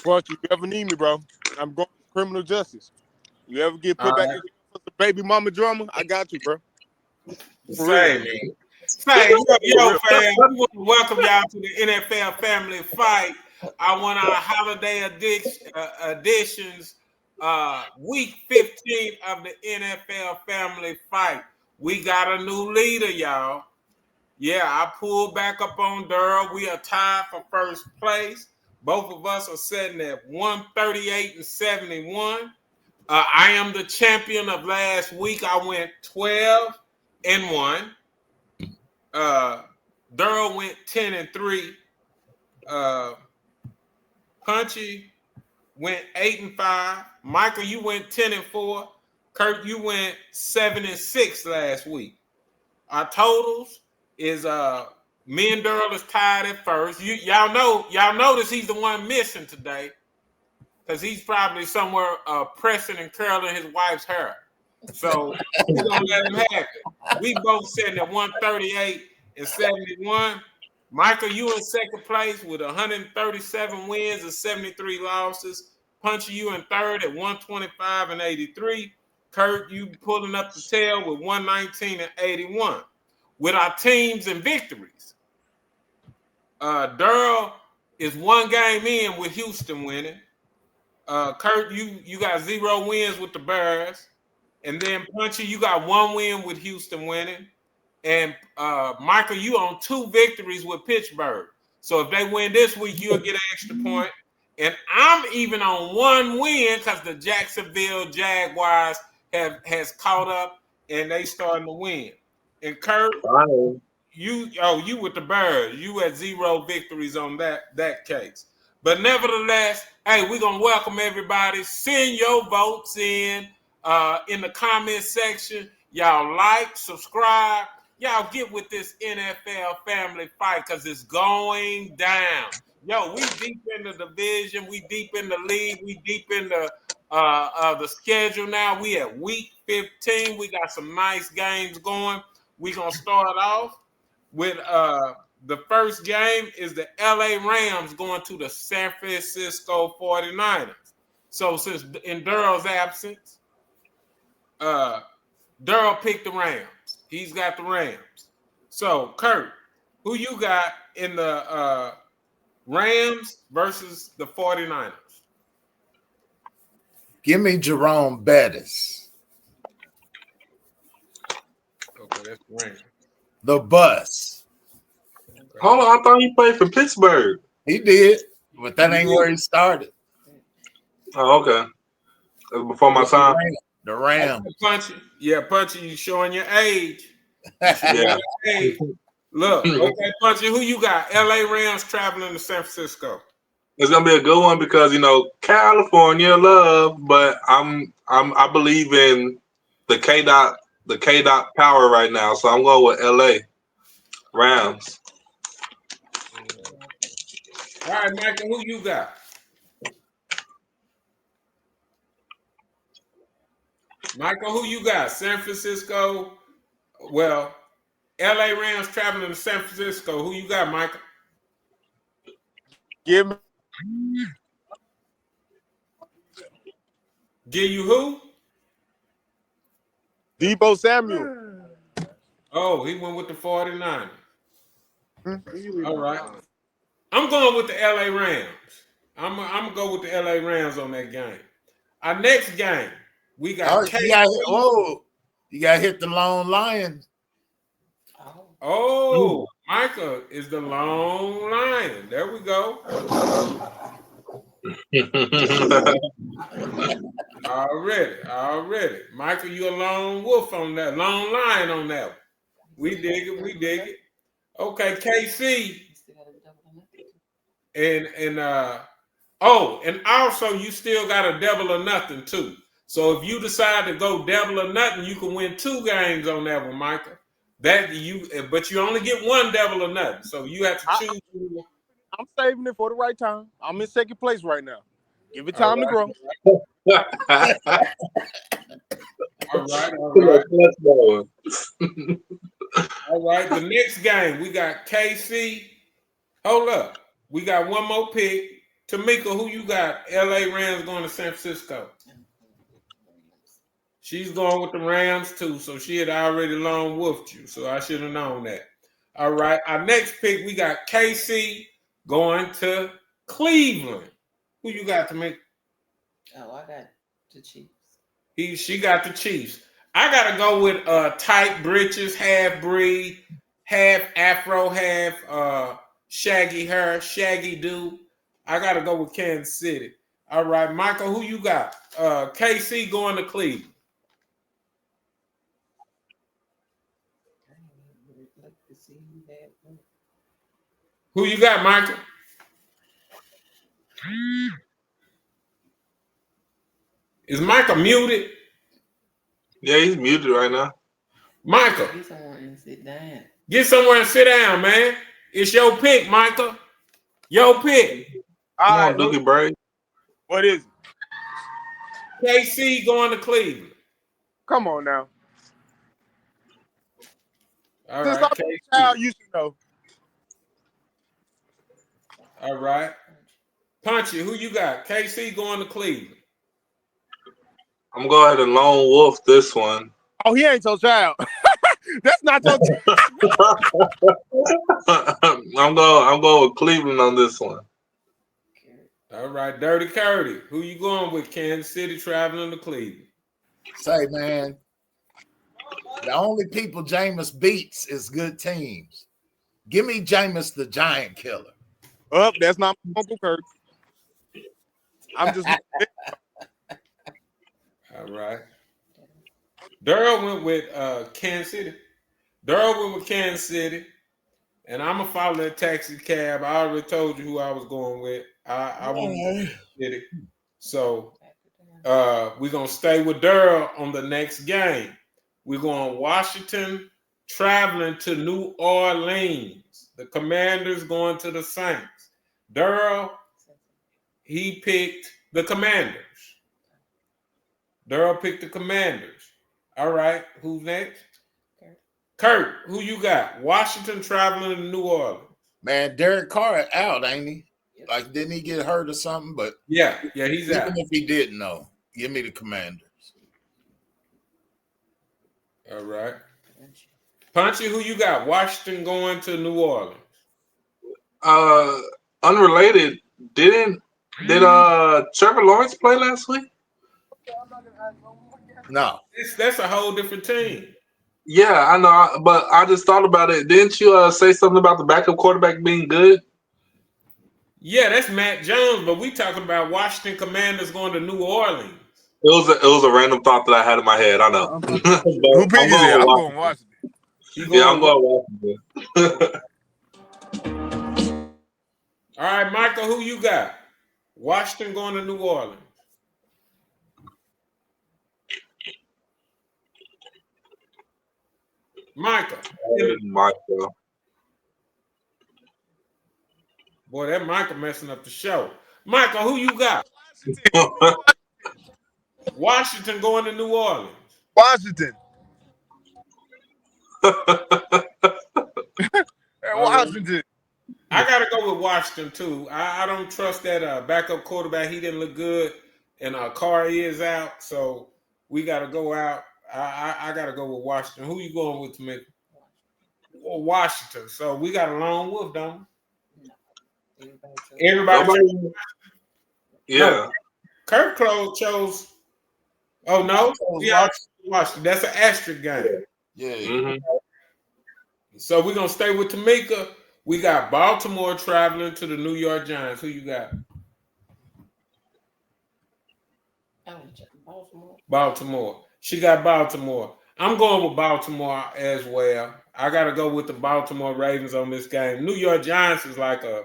Punch, you ever need me, bro? I'm going to criminal justice. You ever get All put back right. in for the baby mama drama? I got you, bro. For real. Same, man. Same. Yo, fam, we want to welcome y'all to the NFL Family Fight. I want our holiday editions, week 15 of the NFL Family Fight. We got a new leader, y'all. Yeah, I pulled back up on Durrell. We are tied for first place. Both of us are sitting at 138 and 71. I am the champion of last week. I went 12 and 1. Durrell went 10 and 3. Punchy went 8 and 5. Michael, you went 10 and 4. Kurt, you went 7 and 6 last week. Our totals is me and Durrell is tied at first. Y'all notice he's the one missing today because he's probably somewhere pressing and curling his wife's hair. So we're gonna let him have it. We both sitting at 138 and 71. Michael, you in second place with 137 wins and 73 losses. Punchy, you in third at 125 and 83. Kurt, you pulling up the tail with 119 and 81. With our teams and victories, Durrell is one game in with Houston winning. Kurt, you got 0 wins with the Bears. And then Punchy, you got 1 win with Houston winning. And Michael, you on 2 victories with Pittsburgh. So if they win this week, you'll get an extra point. And I'm even on 1 win because the Jacksonville Jaguars has caught up and they starting to win. And Kurt, you with the Bears. You had 0 victories on that case. But nevertheless, hey, we're gonna welcome everybody. Send your votes in the comment section. Y'all like, subscribe. Y'all get with this NFL Family Fight because it's going down. Yo, we deep in the division. We deep in the league. We deep in the schedule now. We at week 15. We got some nice games going. We're going to start off with the first game is the LA Rams going to the San Francisco 49ers. So since in Durrell's absence, Durrell picked the Rams. He's got the Rams. So, Kurt, who you got in the Rams versus the 49ers? Give me Jerome Bettis. Okay, that's the Rams. The bus. Okay. Hold on, I thought he played for Pittsburgh. He did, but that ain't where he started. Oh, okay. That was before my time. The Rams. Punchy. Yeah, Punchy, you showing your age. Age. Look, okay, Punchy, who you got? LA Rams traveling to San Francisco. It's gonna be a good one because California love, but I believe in the K-Dot power right now, so I'm going with LA Rams. All right, Michael, who you got? Michael, who you got? San Francisco. Well, LA Rams traveling to San Francisco. Who you got, Michael? Give you who? Deebo Samuel. Oh, he went with the 49ers. All right. I'm going with the LA Rams. I'm gonna go with the LA Rams on that game. Our next game, we got you got to hit the Lone Lion. Oh, Michael is the Lone Lion. There we go. Already. Michael, you a lone wolf on that, lone lion on that one. We dig it. Okay, KC. And also you still got a double or nothing too. So if you decide to go double or nothing, you can win 2 games on that one, Michael. But you only get 1 double or nothing. So you have to choose. I'm saving it for the right time. I'm in second place right now. Give it time to grow. All right. All right. The next game, we got KC. Hold up. We got 1 more pick. Tamika, who you got? LA Rams going to San Francisco. She's going with the Rams too, so she had already lone wolfed you, so I should have known that. All right, our next pick, we got KC going to Cleveland. Who you got, Tamika? Oh, I got the Chiefs. She got the Chiefs. I gotta go with tight britches, half breed, half afro, half shaggy hair, shaggy dude. I gotta go with Kansas City. All right, Michael, who you got? KC going to Cleveland. Who you got, Michael? Is Michael muted? Yeah, he's muted right now. Michael, Get someone and sit down. get somewhere and sit down, man. It's your pick, Michael. Your pick. Come All on, right, Dookie Brady. what is it? KC going to Cleveland. Come on now. All Since right, I'm a child, KC. you should know. All right. Punchy, who you got? KC going to Cleveland. I'm going to go ahead and lone wolf this one. Oh, he ain't your child. That's not your child. I'm going with Cleveland on this one. All right, Dirty Curdy. Who you going with? Kansas City traveling to Cleveland. Say, man, the only people Jameis beats is good teams. Give me Jameis the Giant Killer. Oh, that's not my Uncle Kurt. I'm just All right. Durrell went with Kansas City. Durrell went with Kansas City. And I'm going to follow that taxi cab. I already told you who I was going with. I went with Kansas City. So we're going to stay with Durrell on the next game. We're going Washington traveling to New Orleans. The Commanders going to the Saints. Durrell, he picked the Commanders. Durrell picked the Commanders. All right, who's next? Kurt, who you got? Washington traveling to New Orleans. Man, Derek Carr out, ain't he? Like, didn't he get hurt or something? But Yeah, he's out. even if he didn't, know, give me the Commanders. All right. Punchy, who you got? Washington going to New Orleans. Unrelated, did Trevor Lawrence play last week? No. That's a whole different team. Yeah, I know, but I just thought about it. Didn't you say something about the backup quarterback being good? Yeah, that's Matt Jones, but we talking about Washington Commanders going to New Orleans. It was a random thought that I had in my head. I know. Who pick is it? I'm going Washington. I'm going Washington. All right, Michael, who you got? Washington going to New Orleans. Michael. Michael. Boy, that Michael messing up the show. Michael, who you got? Washington going to New Orleans. Washington. Washington. I got to go with Washington, too. I don't trust that backup quarterback. He didn't look good, and Carr is out, so we got to go out. I got to go with Washington. Who you going with, Tamika? Washington. So we got a lone wolf, don't we? Everybody. Yeah. No. Kirk chose. Oh, no? Yeah, Washington. That's an asterisk game. Yeah. Mm-hmm. So we're going to stay with Tamika. We got Baltimore traveling to the New York Giants. Who you got? Baltimore. She got Baltimore. I'm going with Baltimore as well. I got to go with the Baltimore Ravens on this game. New York Giants is like a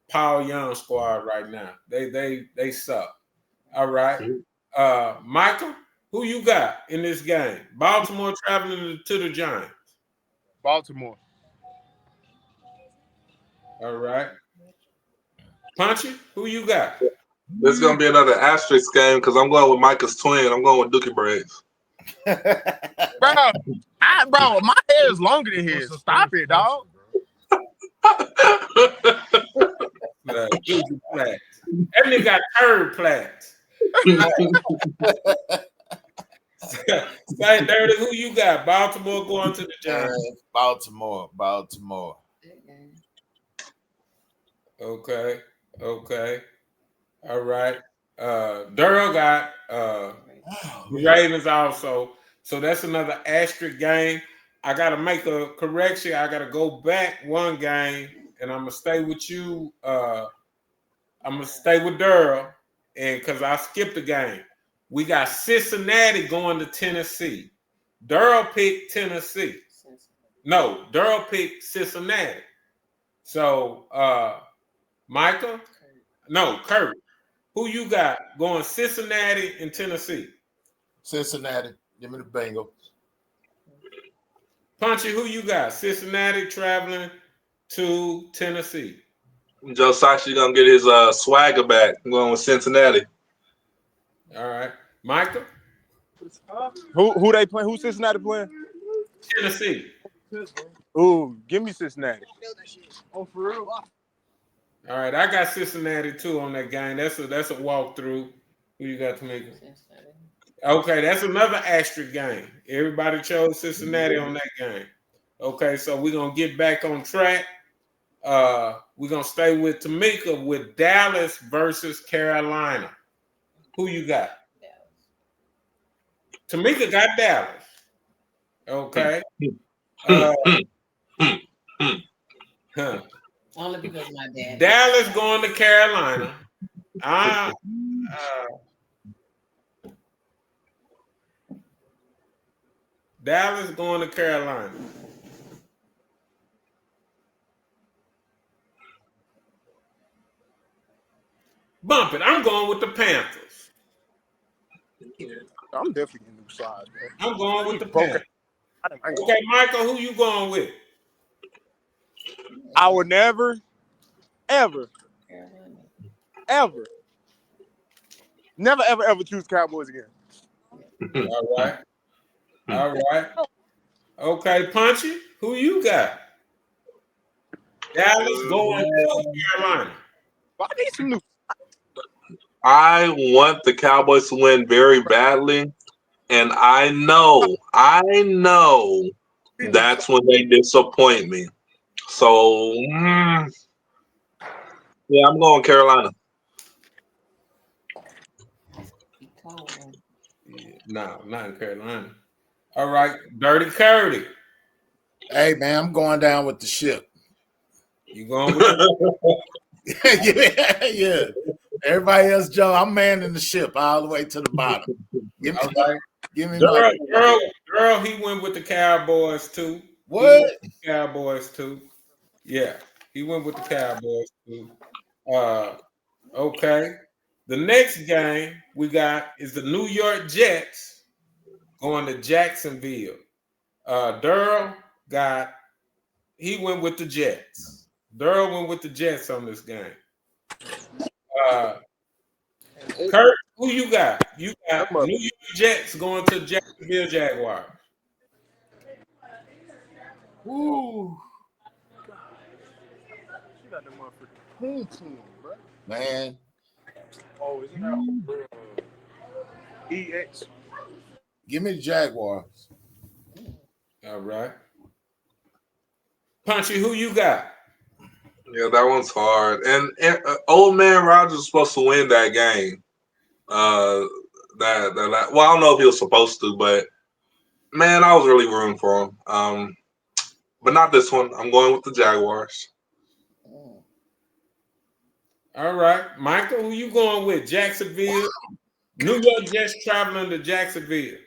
Paul Young squad right now. They suck. All right. Michael, who you got in this game? Baltimore traveling to the Giants. Baltimore. All right. Punchy, who you got? This is going to be another asterisk game because I'm going with Micah's twin. I'm going with Dookie Braves. Bro, my hair is longer than his. Stop it, dog. That nigga got third plats. Say, Dirty, who you got? Baltimore going to the Giants. Baltimore. That game. Okay. All right. Durrell got the Ravens also. So that's another asterisk game. I gotta make a correction. I gotta go back one game, and I'm gonna stay with you. I'm gonna stay with Durrell, and because I skipped a game. We got Cincinnati going to Tennessee. Durrell picked Tennessee. No, Durrell picked Cincinnati. So Michael? No, Kurt. Who you got going Cincinnati and Tennessee? Cincinnati. Give me the Bengals. Punchy, who you got? Cincinnati traveling to Tennessee. Joe Sashi gonna get his swagger back. I'm going with Cincinnati. All right. Michael? Who they playing? Who Cincinnati playing? Tennessee. Ooh, give me Cincinnati. Oh, for real? All right, I got Cincinnati too on that game. That's a walkthrough. Who you got to make it? Okay, that's another asterisk game. Everybody chose Cincinnati on that game. Okay, so we're gonna get back on track. We're gonna stay with Tamika with Dallas versus Carolina. Who you got? Tamika got Dallas. Okay. Only because my dad. Dallas going to Carolina. Dallas going to Carolina. Bump it. I'm going with the Panthers. I'm definitely getting new sides, man. I'm going with the Panthers. Okay, Michael, who you going with? I would never, ever, never choose Cowboys again. All right. Okay, Punchy, who you got? Dallas going to Carolina. I need some new. I want the Cowboys to win very badly, and I know that's when they disappoint me. So, yeah, I'm going Carolina. No, not in Carolina. All right, Dirty Curdy. Hey, man, I'm going down with the ship. You going with it? Yeah. Everybody else, Joe, I'm manning the ship all the way to the bottom. Give me Girl, he went with the Cowboys too. What? Cowboys too. Yeah, he went with the Cowboys too. Okay. The next game we got is the New York Jets going to Jacksonville. Durrell he went with the Jets. Durrell went with the Jets on this game. Kurt, who you got? You got New York Jets going to Jacksonville Jaguars. Ooh. She got the motherfucking team, bro. Man. Oh, isn't that EX? Give me the Jaguars. All right. Punchy, who you got? Yeah, that one's hard. And old man Rodgers was supposed to win that game. Well, I don't know if he was supposed to, but man, I was really rooting for him. But not this one. I'm going with the Jaguars. All right. Michael, who you going with? Jacksonville? New York Jets traveling to Jacksonville.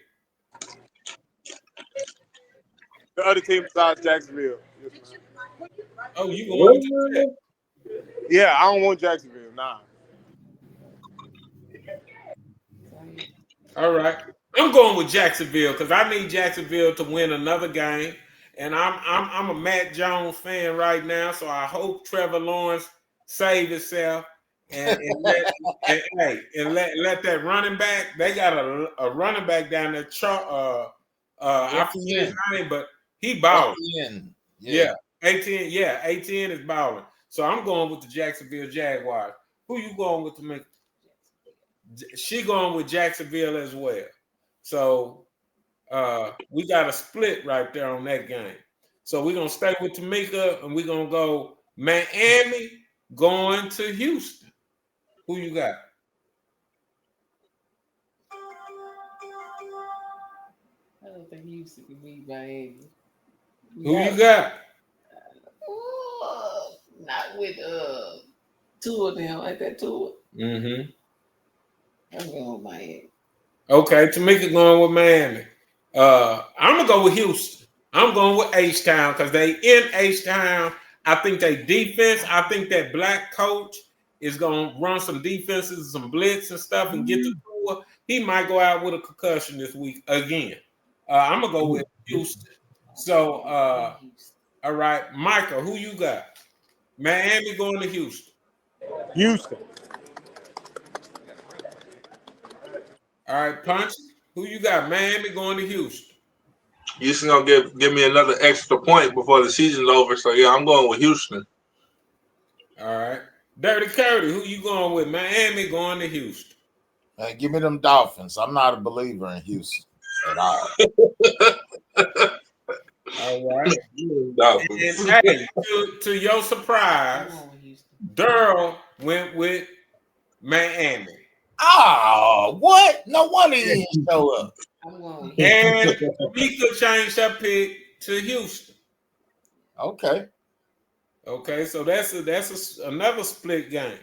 The other team besides Jacksonville. Yes, oh, you going with the Jets? Yeah, I don't want Jacksonville. Nah. All right. I'm going with Jacksonville because I need Jacksonville to win another game. And I'm a Matt Jones fan right now, so I hope Trevor Lawrence save himself and let that running back. They got a running back down there. I forget his name, but he balling. Yeah, ATN. Yeah, ATN is balling. So I'm going with the Jacksonville Jaguars. Who you going with to make? She going with Jacksonville as well. So we got a split right there on that game. So we're gonna stay with Tamika and we're gonna go Miami going to Houston. Who you got? I don't think Houston can beat Miami. Who you got? Ooh, not with two of them. Like that two. Mm-hmm. I'm going with Miami. Okay, Tamika going with Miami. I'm gonna go with Houston. I'm going with H-Town because they in H-Town. I think they defense. I think that black coach is gonna run some defenses, some blitz and stuff, and get the tour. He might go out with a concussion this week again. I'm gonna go with Houston. So, all right, Michael, who you got? Miami going to Houston. Houston. All right, Punch, who you got? Miami going to Houston. Houston gonna give me another extra point before the season's over. So yeah, I'm going with Houston. All right, Dirty Curdy, who you going with? Miami going to Houston. Hey, give me them Dolphins. I'm not a believer in Houston at all. All right. Dolphins. And hey, to your surprise, Durrell went with Miami. Oh, what? No wonder he didn't show up. I'm going with And Tamika changed her pick to Houston. Okay. Okay, so that's another split game.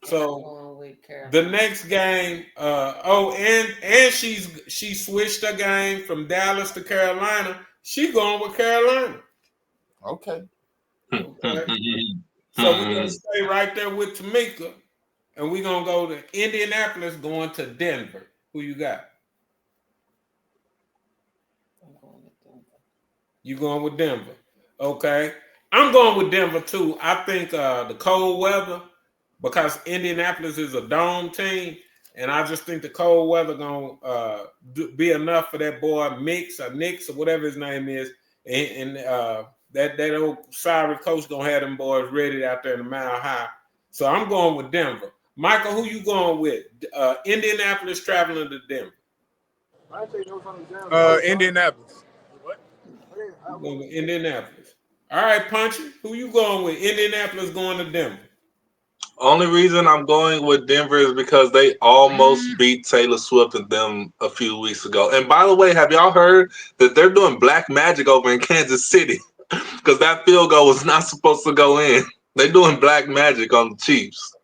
So going with Carolina. the next game, and she switched her game from Dallas to Carolina. She going with Carolina. Okay. Okay. So we're gonna stay right there with Tamika, and we're gonna go to Indianapolis going to Denver. Who you got? I'm going with Denver. You going with Denver? Okay. I'm going with Denver too. I think the cold weather, because Indianapolis is a dome team, and I just think the cold weather gonna be enough for that boy Nix or whatever his name is, and that old sorry coach gonna have them boys ready out there in the Mile High. So I'm going with Denver. Michael, who you going with? Indianapolis traveling to Denver. Indianapolis. I'm going with Indianapolis. All right, Punchy, who you going with? Indianapolis going to Denver. Only reason I'm going with Denver is because they almost beat Taylor Swift and them a few weeks ago. And by the way, have y'all heard that they're doing black magic over in Kansas City? Because that field goal was not supposed to go in. They're doing black magic on the Chiefs,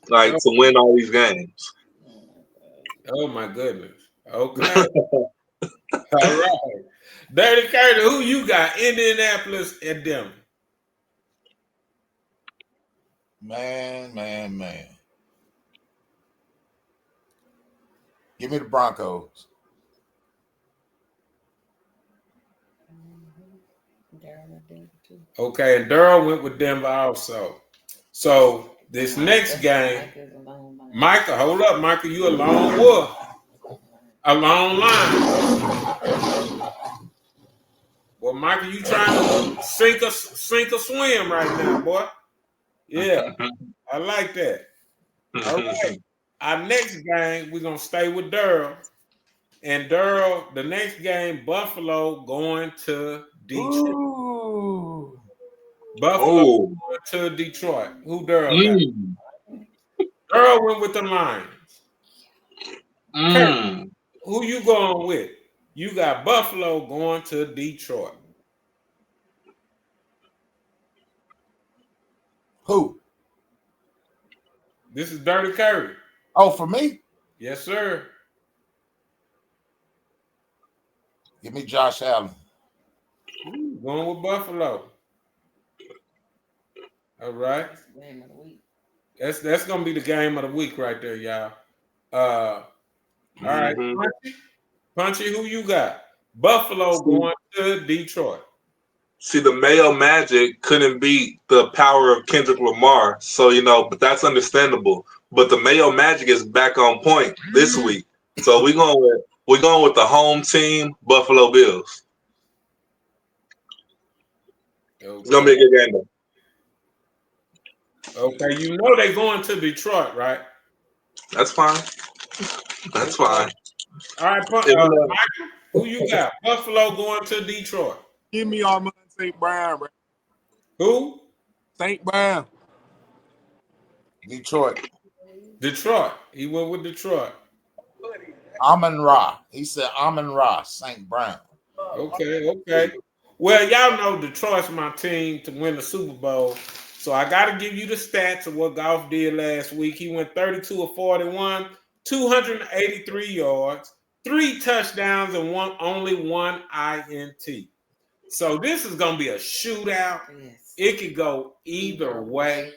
like to win all these games. Oh my goodness. Okay. All right. Dirty Curtis, who you got? Indianapolis and Denver. Man. Give me the Broncos. Okay, and Durrell went with Denver also. So this next game, Michael, hold up, Michael, you a lone wolf. A long line. Well, Michael, you trying to sink or swim right now, boy. Yeah, I like that. All right. Our next game, we're going to stay with Durrell. And Durrell, the next game, Buffalo going to Detroit. Ooh. Buffalo going to Detroit. Who Durrell got? Durrell went with the Lions. Kurt, who you going with? You got Buffalo going to Detroit. Who? This is Dirty Curry. Oh, for me? Yes, sir. Give me Josh Allen. Going with Buffalo. All right. Game of the week. That's gonna be the game of the week right there, y'all. All right, Punchy, who you got? Buffalo going to Detroit. See, the Mayo Magic couldn't beat the power of Kendrick Lamar, so but that's understandable. But the Mayo Magic is back on point this week, so we're going with the home team, Buffalo Bills. Okay. It's gonna be a good game, though. Okay, you know they going to Detroit, right? That's fine. That's fine. All right, Even Michael, who you got? Buffalo going to Detroit. Give me Armand St. Brown, bro. Who? St. Brown. Detroit. Detroit. He went with Detroit. Amon Ra. He said Amon Ra, St. Brown. Okay. Well, y'all know Detroit's my team to win the Super Bowl. So I got to give you the stats of what Goff did last week. He went 32 of 41, 283 yards, 3 touchdowns, and only one INT. So this is going to be a shootout. Yes. It could go either way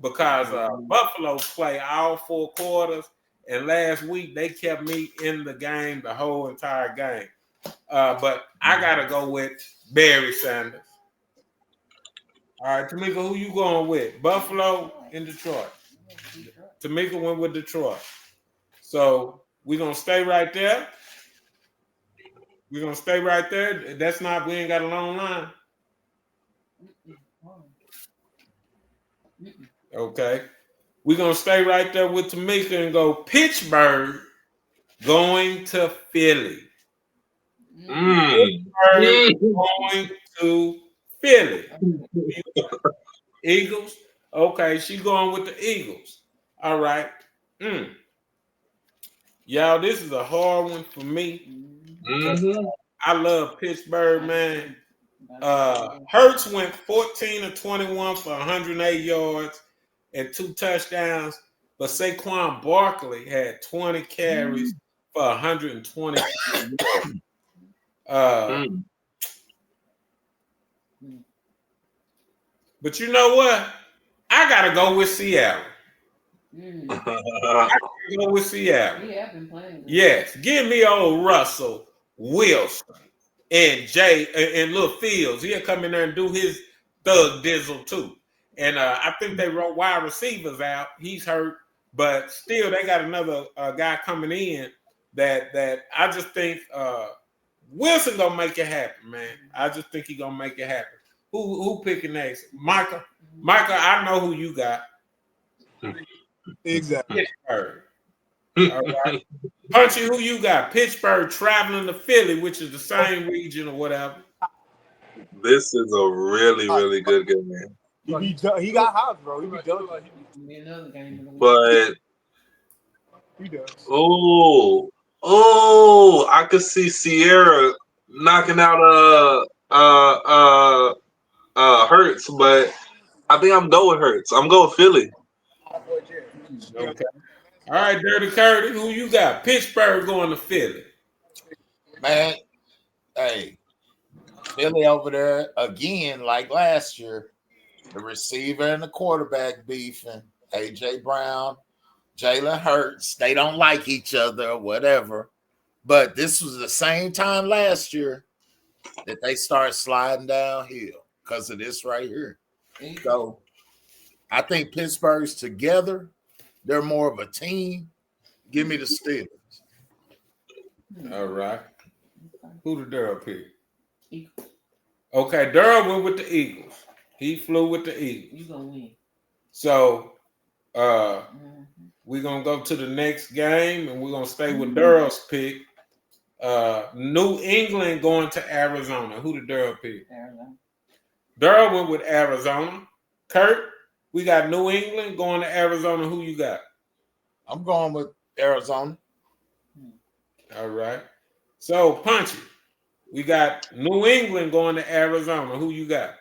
because Buffalo play all 4 quarters. And last week, they kept me in the game the whole entire game. But I got to go with Barry Sanders. All right, Tamika, who you going with? Buffalo and Detroit. Tamika went with Detroit. So we're going to stay right there. We're going to stay right there. That's not, we ain't got a long line. Okay. We're going to stay right there with Tamika and go Pittsburgh going to Philly. Pittsburgh going to Philly. Eagles. Okay, she going with the Eagles. All right. Y'all, this is a hard one for me. I love Pittsburgh, man. Hurts went 14 of 21 for 108 yards and 2 touchdowns, but Saquon Barkley had 20 carries for 120 yards. But you know what? I gotta go with Seattle. I gotta go with Seattle. He have been playing. Yes, give me old Russell Wilson and Jay and Lil Fields. He'll come in there and do his thug dizzle too. And I think they wrote wide receivers out. He's hurt, but still they got another guy coming in that I just think Wilson gonna make it happen, man. I just think he gonna make it happen. Who picking next? Michael, I know who you got. Exactly. Pittsburgh. All right. Punchy, who you got? Pittsburgh traveling to Philly, which is the same region or whatever. This is a really, really good game. He got house, bro. He be done. Another game in the week. But He does. I could see Sierra knocking out Hurts, but I think I'm going Hurts. I'm going Philly. Okay. All right, Dirty Curtis, who you got? Pittsburgh going to Philly. Man, hey, Philly over there again, like last year. The receiver and the quarterback beefing. AJ Brown, Jalen Hurts. They don't like each other or whatever. But this was the same time last year that they started sliding downhill because of this right here. So I think Pittsburgh's together. They're more of a team. Give me the Steelers. All right. Who did Durrell pick? Okay, Durrell went with the Eagles. He flew with the Eagles. You gonna win. So we're gonna go to the next game and we're gonna stay with Durrell's pick. New England going to Arizona. Who did Durrell pick? Arizona. Durrell went with Arizona. Kurt, we got New England going to Arizona. Who you got? I'm going with Arizona. All right. So, Punchy, we got New England going to Arizona. Who you got?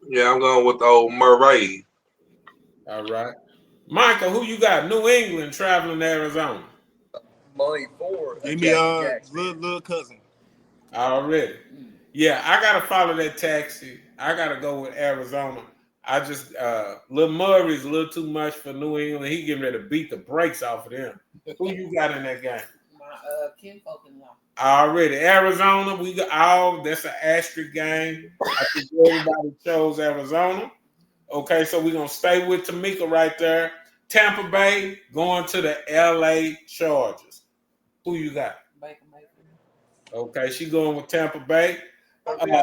Yeah, I'm going with old Murray. All right. Michael, who you got? New England traveling to Arizona. Money for Give me little cousin. Already. Yeah, I gotta follow that taxi. I gotta go with Arizona. I just Lil Murray's a little too much for New England. He getting ready to beat the brakes off of them. Who you got in that game? My kinfolk in law. Already. Arizona, we got all that's an asterisk game. I think everybody chose Arizona. Okay, so we're gonna stay with Tamika right there. Tampa Bay going to the LA Chargers. Who you got? Baker Mayfield. Okay, she going with Tampa Bay. Baker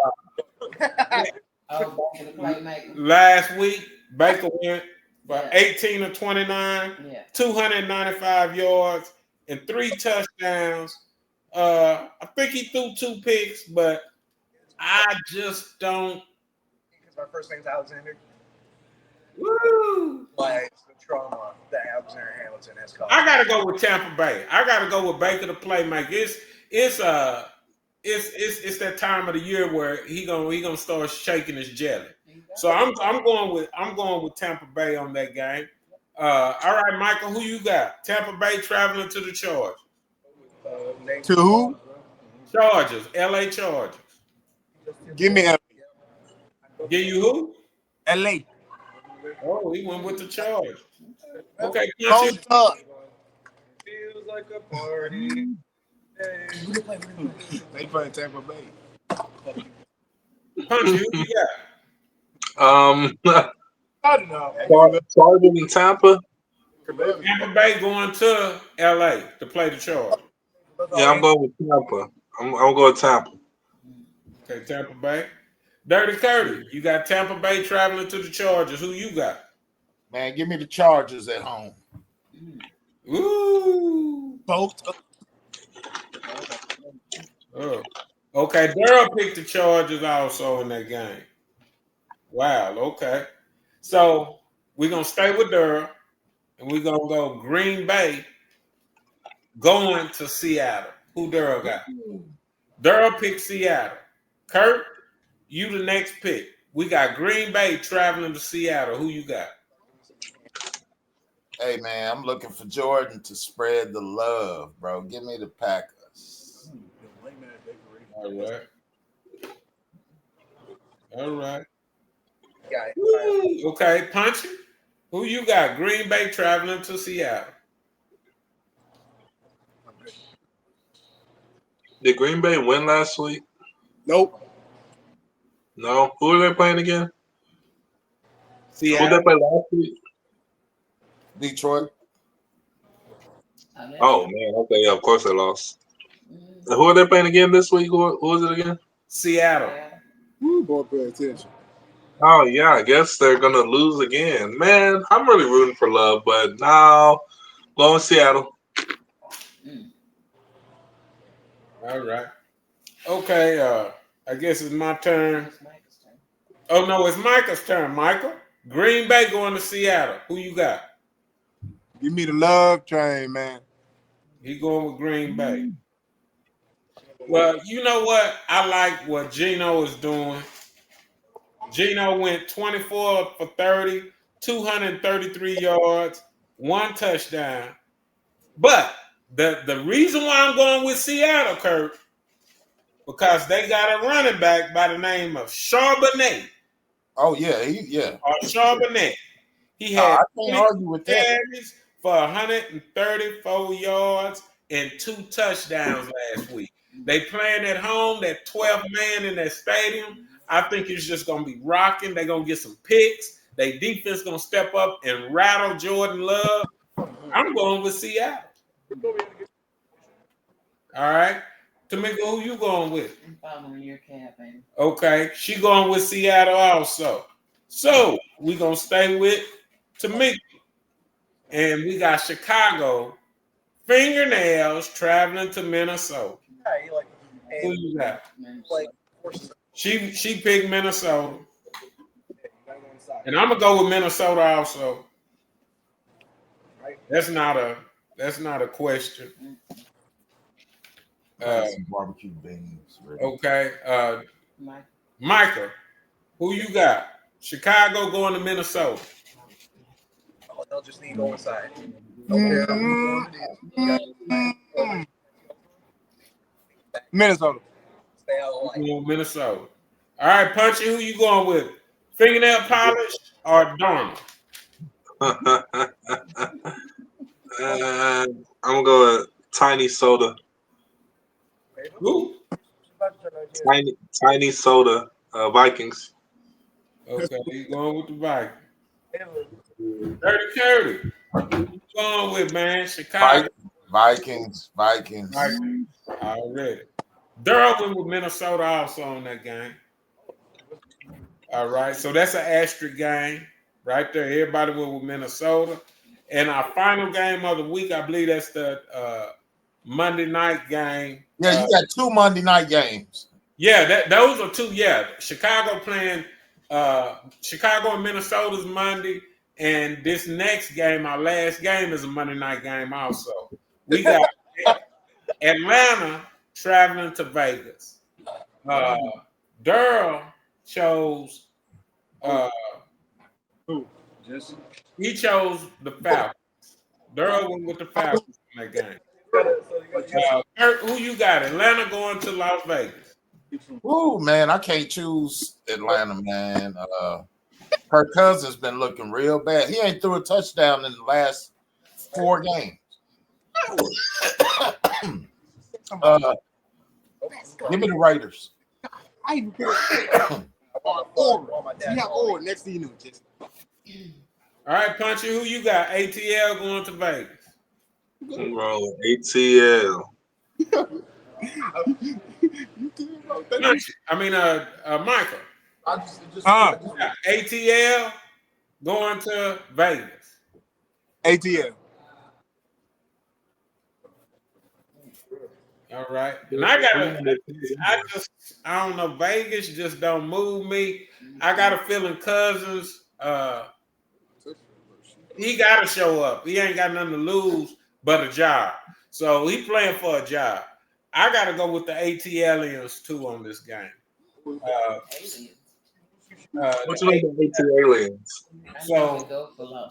the playmaker. Last week, Baker went for 18 or 29, 295 yards, and 3 touchdowns. I think he threw 2 picks, but I just don't. Because my first name's Alexander. Woo! Like the trauma that Alexander Hamilton has caused. I gotta go with Tampa Bay. I gotta go with Baker the playmaker. It's that time of the year where he gonna start shaking his jelly. So I'm going with Tampa Bay on that game. All right, Michael, who you got? Tampa Bay traveling to the Chargers. To who? Chargers, LA Chargers. Give me LA. Give you who? LA. Oh, he went with the Chargers. Okay, Coach up. Feels like a party. They playing Tampa Bay. Punchy, who you got? I don't know. Chargers in Tampa. Tampa Bay going to LA to play the Chargers. Yeah, I'm going with Tampa. I'm going with Tampa. Okay, Tampa Bay. Dirty Curry, you got Tampa Bay traveling to the Chargers. Who you got? Man, give me the Chargers at home. Ooh. Both. Oh. Okay, Durham picked the Chargers also in that game. Wow, okay. So we're going to stay with Durham, and we're going to go Green Bay going to Seattle. Who Durham got? Durham picked Seattle. Kurt, you the next pick. We got Green Bay traveling to Seattle. Who you got? Hey, man, I'm looking for Jordan to spread the love, bro. Give me the Packers. All right. All right. Yeah. Woo. Okay, Punchy. Who you got? Green Bay traveling to Seattle. Did Green Bay win last week? Nope. No. Who are they playing again? Who did Seattle. they play last week? Detroit. Oh man, okay, yeah, of course they lost. And who are they playing again this week? Who is it again? Seattle. Woo, boy, pay attention. Oh yeah, I guess they're gonna lose again. Man, I'm really rooting for Love, but now going Seattle. All right. Okay, I guess it's my turn. Oh no, it's Michael's turn. Michael, Green Bay going to Seattle. Who you got? Give me the love train, man. He going with Green Bay. Well, you know what? I like what Geno is doing. Geno went 24 for 30, 233 yards, 1 touchdown. But the reason why I'm going with Seattle, Kurt, because they got a running back by the name of Charbonnet. Oh, yeah. Or Charbonnet. He had I can't argue with that. carries for 134 yards and 2 touchdowns last week. They playing at home, that 12th man in that stadium. I think it's just going to be rocking. They're going to get some picks. Their defense going to step up and rattle Jordan Love. I'm going with Seattle. All right. Tamika, who you going with? I'm following your cap, baby. Okay. She going with Seattle also. So we're going to stay with Tamika. And we got Chicago fingernails traveling to Minnesota. Yeah, like, Who you got? like horses. She picked Minnesota. And I'm gonna go with Minnesota also. That's not a question. Some barbecue beans. Really. Okay. Michael, who you got? Chicago going to Minnesota. Oh, they'll just need on side. Minnesota. Stay out of the light. Minnesota. All right, Punchy, who you going with? Fingernail polish or Darnold? I'm gonna go with Tiny Soda. Who? Tiny Soda. Vikings. Okay, you going with the Vikings. Dirty Curry. Who you going with, man? Chicago. Vikings. Vikings. Already. Durham with Minnesota also on that game. All right, so that's an asterisk game. right there. Everybody went with Minnesota. And our final game of the week, I believe that's the Monday night game. Yeah, you got 2 Monday night games. Yeah, those are 2. Yeah, Chicago playing Chicago and Minnesota's Monday, and this next game, our last game, is a Monday night game. Also, we got Atlanta traveling to Vegas. Durrell chose. He chose the Falcons. Durrell went with the Falcons in that game. Kurt, who you got? Atlanta going to Las Vegas. Ooh, man, I can't choose Atlanta, man. Kirk Cousins been looking real bad. He ain't threw a touchdown in the last 4 games. Give me the Raiders. I even put it next to you, just. All right, Punchy, who you got? ATL going to Vegas. Bro, ATL. Michael. ATL going to Vegas. ATL. All right. And I don't know, Vegas just don't move me. I got a feeling Cousins, he got to show up. He ain't got nothing to lose but a job. So he playing for a job. I got to go with the ATLians too on this game. What you like the ATLians? So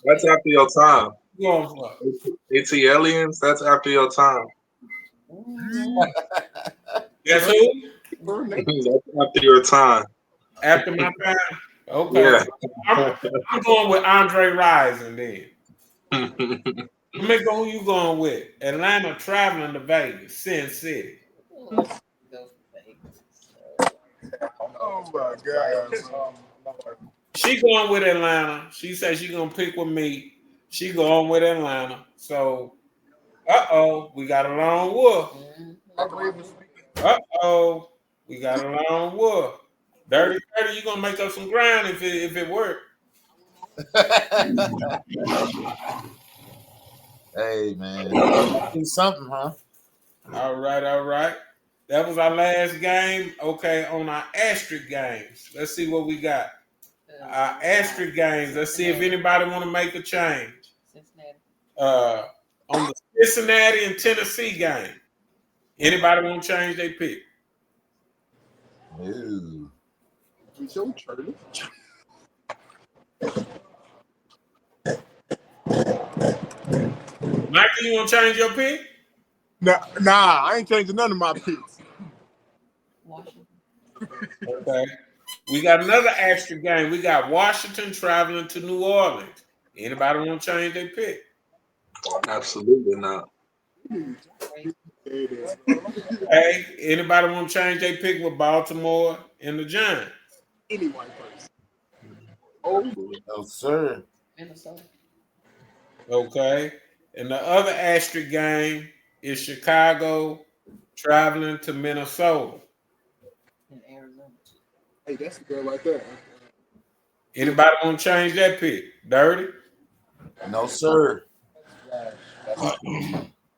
that's after your time. Going for ATLians, that's after your time. Guess who? That's after your time. After my time? Okay. Yeah. I'm going with Andre Rison then. Let me go who you going with. Atlanta traveling to Vegas, Sin City. Oh my God. She going with Atlanta. She said she gonna pick with me. She going with Atlanta. So, we got a lone wolf. We got a lone wolf. Dirty, you gonna make up some ground if it worked. Hey, man. Do something, huh? All right. That was our last game. Okay, on our asterisk games. Let's see what we got. Our asterisk games. Let's see if anybody want to make a change. On the Cincinnati and Tennessee game. Anybody want to change their pick? Ooh. Michael, you want to change your pick? Nah, I ain't changing none of my picks. Okay. We got another extra game. We got Washington traveling to New Orleans. Anybody want to change their pick? Absolutely not. Hey, anybody want to change their pick with Baltimore and the Giants? Any white person. No, sir. Minnesota. Okay. And the other asterisk game is Chicago traveling to Minnesota. In Arizona. Hey, that's the girl right there. Anybody want to change that pick? Dirty? No, sir.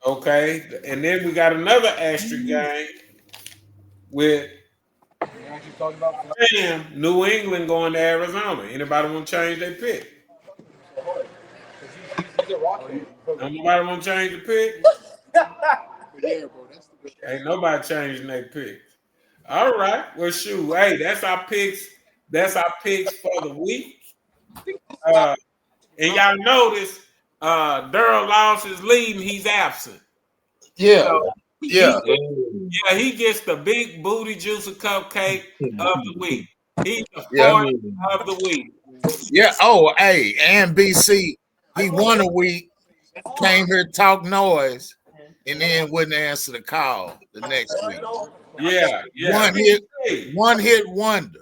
Okay. And then we got another asterisk game with New England going to Arizona. Anybody want to change their pick? Nobody want to change the pick? Ain't nobody changing their picks. All right. Well, shoot. Hey, that's our picks. That's our picks for the week. And y'all notice Durrell lost his lead and he's absent. Yeah. So Yeah. He gets the big booty juicer cupcake of the week. He's the Yeah. fourth of the week. Yeah. Oh, hey, and BC, he won a week, came here, talk noise, and then wouldn't answer the call the next week. Yeah. One hit wonder.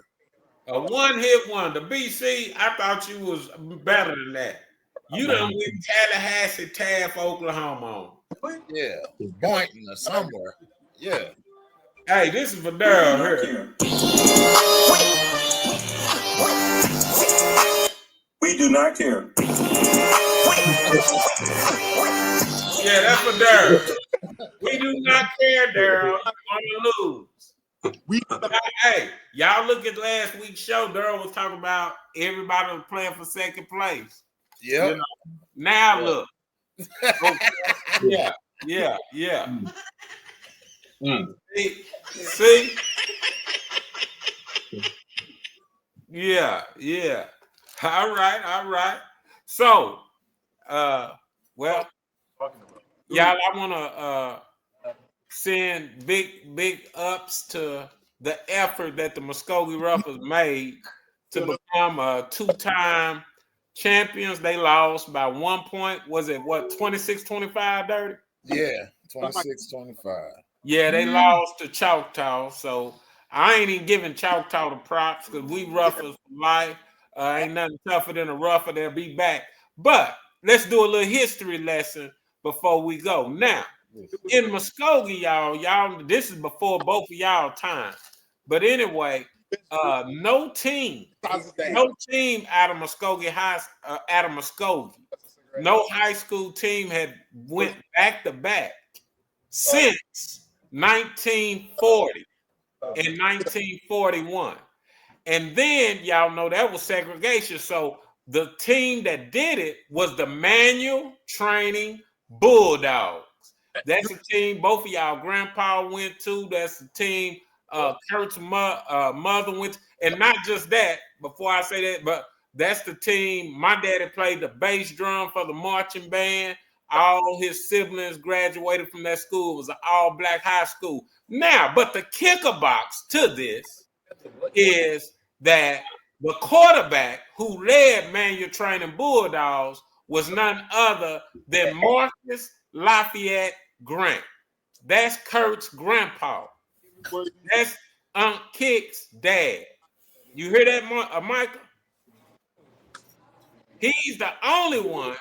A one-hit wonder. BC, I thought you was better than that. You done with Tallahassee, Taft, Oklahoma on. Yeah. Boynton or somewhere. Yeah. Hey, this is for Durrell here. We do not care. Yeah, that's for Daryl. We do not care, Daryl. You're gonna lose. We Hey, y'all look at last week's show. Daryl was talking about everybody was playing for second place. Yep. You know, now look. Okay. Yeah. Mm. See? Yeah. All right. So, well, y'all, I want to send big ups to the effort that the Muskogee Roughers made to become a two-time champions. They lost by 1 point. Was it what, 26-25, Dirty? Yeah, 26-25. Yeah, they lost to Choctaw. So I ain't even giving Choctaw the props because we Roughers for life. Ain't nothing tougher than a Rougher. They'll be back. But let's do a little history lesson before we go. Now, in Muskogee, y'all, this is before both of y'all time. But anyway, no team out of Muskogee no high school team had went back to back since 1940 and 1941. And then y'all know that was segregation. So the team that did it was the Manual Training Bulldogs. That's a team both of y'all grandpa went to. That's the team Kurt's mother went to. And not just that, before I say that, but that's the team. My daddy played the bass drum for the marching band. All his siblings graduated from that school. It was an all-black high school. Now, but the kicker box to this is that the quarterback who led Manual Training Bulldogs was none other than Marcus Lafayette Grant. That's Kurt's grandpa. That's Aunt Kick's dad. You hear that, Michael? He's the only one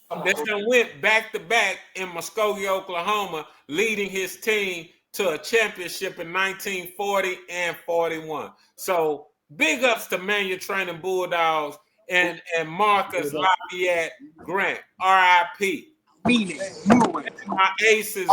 that went back-to-back in Muskogee, Oklahoma, leading his team to a championship in 1940 and 41. So big ups to Manual Training Bulldogs and Marcus Lafayette Grant, R.I.P. My aces,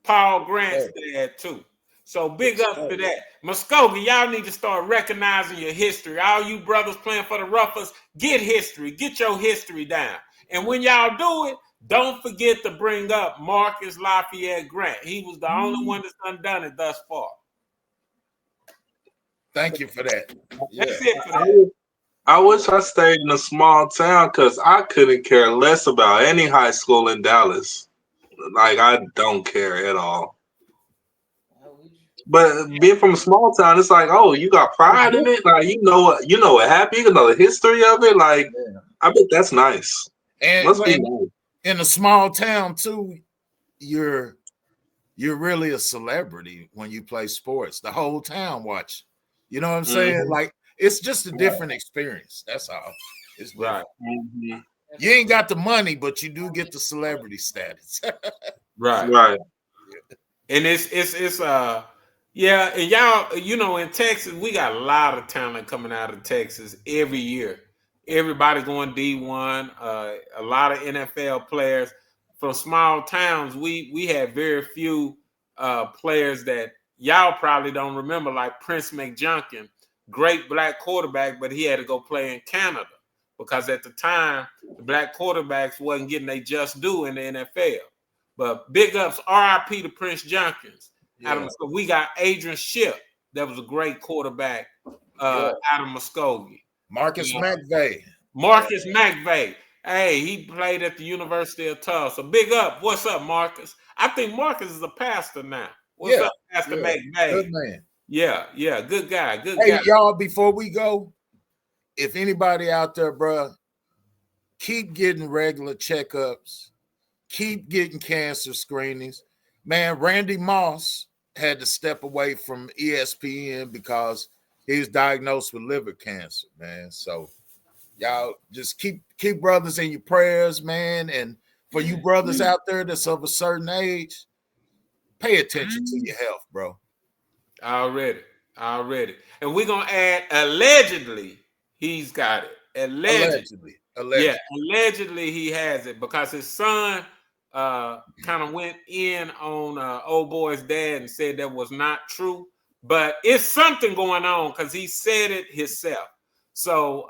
Paul Grant's dad too. So big up to that. Muskogee, y'all need to start recognizing your history. All you brothers playing for the Roughers, get history. Get your history down. And when y'all do it, don't forget to bring up Marcus Lafayette Grant. He was the only one that's done it thus far. Thank you for that. Yeah. That's it for that. I wish I stayed in a small town because I couldn't care less about any high school in Dallas. Like, I don't care at all. But being from a small town, it's like, oh, you got pride in it. Like, you know what happened. You know the history of it. Like, I bet that's nice. And must be nice. In a small town too, you're really a celebrity when you play sports. The whole town watch. You know what I'm saying? Mm-hmm. Like, it's just a different experience. That's all. It's right. Mm-hmm. You ain't got the money, but you do get the celebrity status. Right. And it's yeah, and y'all, you know, in Texas, we got a lot of talent coming out of Texas every year. Everybody going D1, a lot of NFL players. From small towns, we had very few players that y'all probably don't remember, like Prince McJunkin, great black quarterback, but he had to go play in Canada because at the time, the black quarterbacks wasn't getting their just due in the NFL. But big ups, RIP to Prince Junkins. Yeah. So we got Adrian Shipp, that was a great quarterback out of Muskogee. Marcus McVay. Marcus McVay. Hey, he played at the University of Tulsa. Big up. What's up, Marcus? I think Marcus is a pastor now. What's up, Pastor McVay? Good man. Yeah. Good guy. Hey, y'all, before we go, if anybody out there, bro, keep getting regular checkups. Keep getting cancer screenings. Man, Randy Moss had to step away from ESPN because he was diagnosed with liver cancer, man. So y'all just keep brothers in your prayers, man. And for you brothers out there that's of a certain age, pay attention to your health, bro. Already. And we're going to add, allegedly, he's got it. Allegedly. Allegedly. Yeah, allegedly he has it because his son kind of went in on old boy's dad and said that was not true. But it's something going on because he said it himself. So,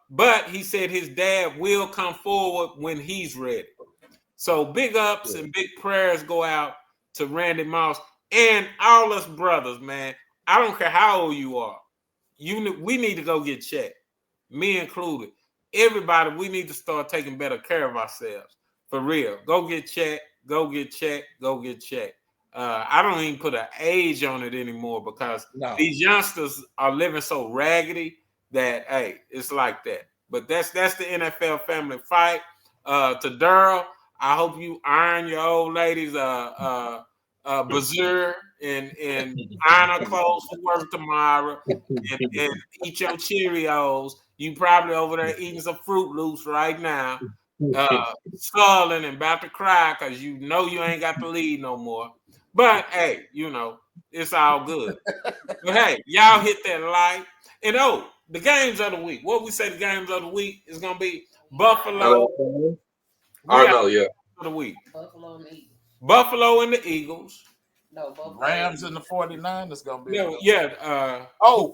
but he said his dad will come forward when he's ready. So big ups and big prayers go out to Randy Moss and all us brothers, man. I don't care how old you are. We need to go get checked, me included. Everybody, we need to start taking better care of ourselves. For real. Go get checked. Go get checked. Go get checked. I don't even put an age on it anymore because these youngsters are living so raggedy that, hey, it's like that. But that's the NFL family fight. To Daryl, I hope you iron your old ladies brassiere and iron her clothes for work tomorrow and eat your Cheerios. You probably over there eating some Fruit Loops right now, sulling and about to cry because you know you ain't got the lead no more. But hey, you know, it's all good. But hey, y'all hit that like. And the games of the week. What we say the games of the week is gonna be Buffalo. Yeah. Of the week. Buffalo and the Eagles. Buffalo and the Eagles. No, Buffalo. Rams and the 49ers gonna be.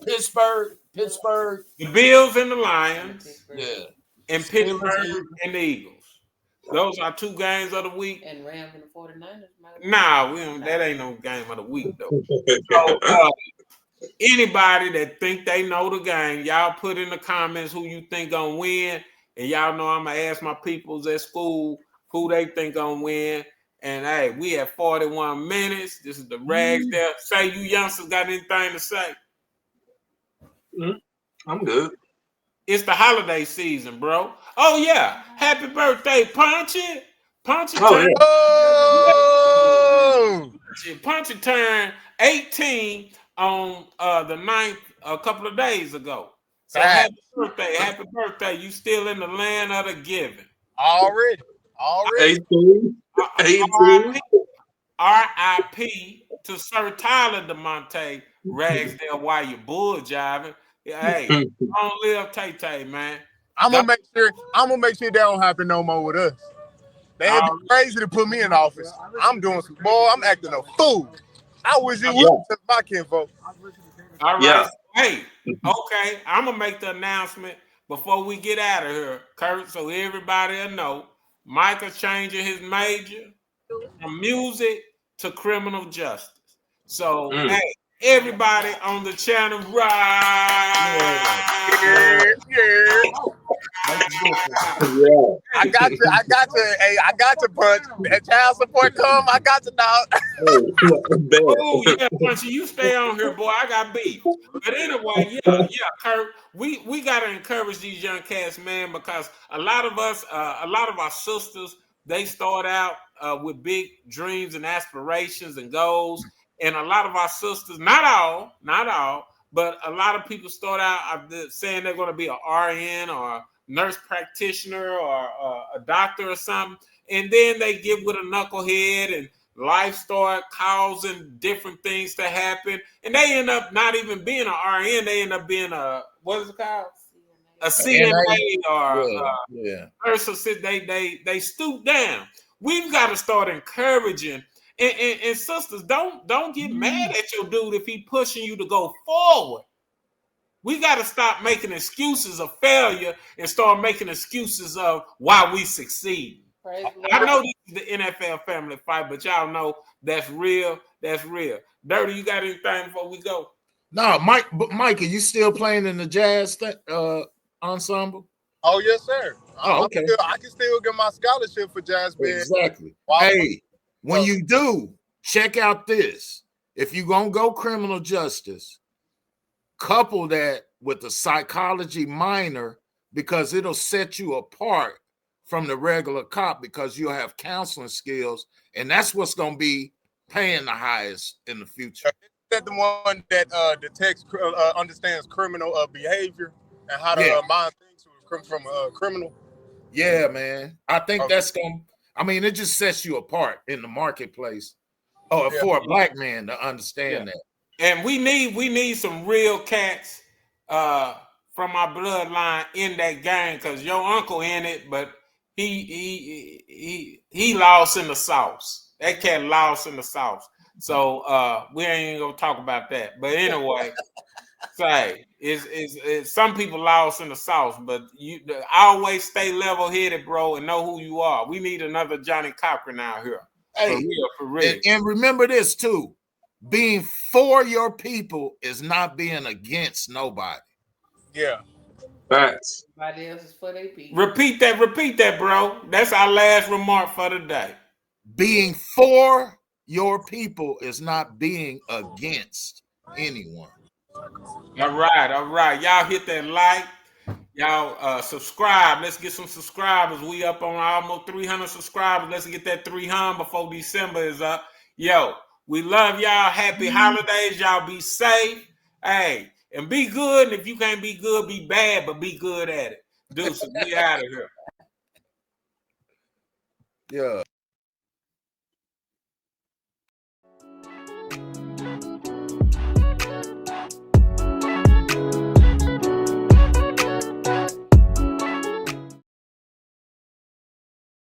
Pittsburgh. Pittsburgh. The Bills and the Lions. Yeah. And Pittsburgh and the Eagles. Those are 2 games of the week. And Rams and the 49ers. Nah, that ain't no game of the week though. So anybody that think they know the game, y'all put in the comments who you think gonna win. And y'all know I'm gonna ask my peoples at school who they think gonna win. And hey, we have 41 minutes. This is the Rags there. Say you youngsters got anything to say? I'm good. It's the holiday season, bro. Oh yeah. Happy birthday, Punchy. Punchy Punchy turned 18 on the 9th a couple of days ago. So happy birthday. You still in the land of the giving. Already. 18. R.I.P. to Sir Tyler DeMonte Ragsdale while you bull jiving. Hey, long live Tay-Tay, man. I'm gonna make sure that don't happen no more with us. They ain't be crazy to put me in office. I'm acting a fool. I wish it would to my kinfolk. All right. Yeah. Hey, okay. I'm gonna make the announcement before we get out of here, Kurt, so everybody will know. Michael's changing his major from music to criminal justice. So hey, everybody on the channel, I got to. Hey, I got to Punch. That child support come. I got to dog. Oh yeah, Punchy, you stay on here, boy. I got beef. But anyway, yeah, Kurt. We gotta encourage these young cats, man, because a lot of us, a lot of our sisters, they start out with big dreams and aspirations and goals, and a lot of our sisters, not all, but a lot of people start out saying they're going to be an RN or a nurse practitioner or a doctor or something, and then they get with a knucklehead and life start causing different things to happen, and they end up not even being an RN. They end up being what is it called? A CNA or nurse. They stoop down. We've got to start encouraging. And sisters, don't get mad at your dude if he pushing you to go forward. We got to stop making excuses of failure and start making excuses of why we succeed. I know this is the NFL family fight, but y'all know that's real. That's real. Dirty, you got anything before we go? No, Mike. But Mike, are you still playing in the jazz ensemble? Oh yes, sir. Oh, okay. I can still get my scholarship for jazz band. Exactly. Hey, when you do, check out this. If you're gonna go criminal justice, couple that with a psychology minor because it'll set you apart from the regular cop because you'll have counseling skills, and that's what's gonna be paying the highest in the future. Is that the one that detects, understands criminal behavior and how to mind things from a criminal? Yeah, man. I think that's gonna. I mean, it just sets you apart in the marketplace. For a black man to understand that. And we need some real cats from from my bloodline in that game because your uncle in it, but he lost in the sauce. That cat lost in the sauce. So we ain't gonna talk about that. But anyway, say it's some people lost in the sauce, but you always stay level-headed, bro, and know who you are. We need another Johnny Cochran out here. Hey, for real. And remember this too. Being for your people is not being against nobody. Yeah. Facts. Everybody else is for their people. Repeat that, bro. That's our last remark for the day. Being for your people is not being against anyone. All right. Y'all hit that like. Y'all subscribe. Let's get some subscribers. We up on almost 300 subscribers. Let's get that 300 before December is up. Yo, we love y'all. Happy holidays. Y'all be safe. Hey, and be good. And if you can't be good, be bad, but be good at it. Deuces, we out of here. Yeah.